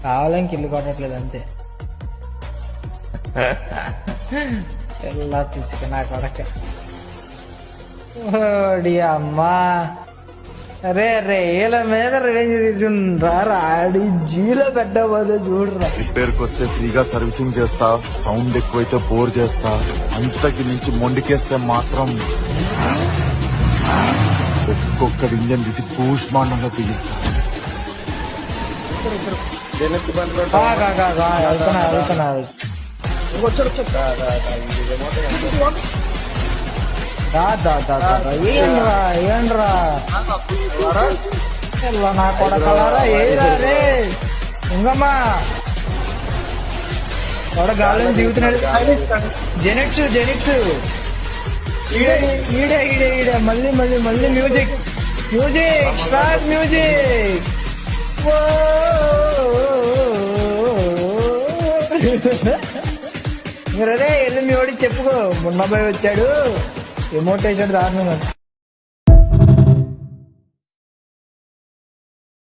కావాలని కిల్లు కొట్టట్లేదు అంతే. ఎలా పిచ్చుక నా కొడక. ఓడి అమ్మా. అరే రే వీళ్ళ మీద రివెంజ్ తీసుకుంటారా? ఆడి జీలో పెట్టబోతే చూడరా. రిపేర్కి వస్తే ఫ్రీగా సర్వీసింగ్ చేస్తా, సౌండ్ ఎక్కువైతే బోర్ చేస్తా, అంతకి నుంచి మొండికేస్తే మాత్రం ఒక్కొక్కటి ఇంజన్ తీసి పూష్మాండంగా తీయిస్తా. ఏంట్రా నా కొడకలారా ఏరా రే ఇంకమ్మా కొడ గాలిని దిగుతున్నాడు. జెనెక్స్ ఈడే ఈడే ఈడే ఈడే మళ్ళీ మళ్ళీ మళ్ళీ మ్యూజిక్ స్టార్ట్ మ్యూజిక్. మీరు అదే వెళ్ళి మీ వాడికి చెప్పుకో, మున్నబాయ్ వచ్చాడు ఎమోట్ వేసాడు దారుణంగా.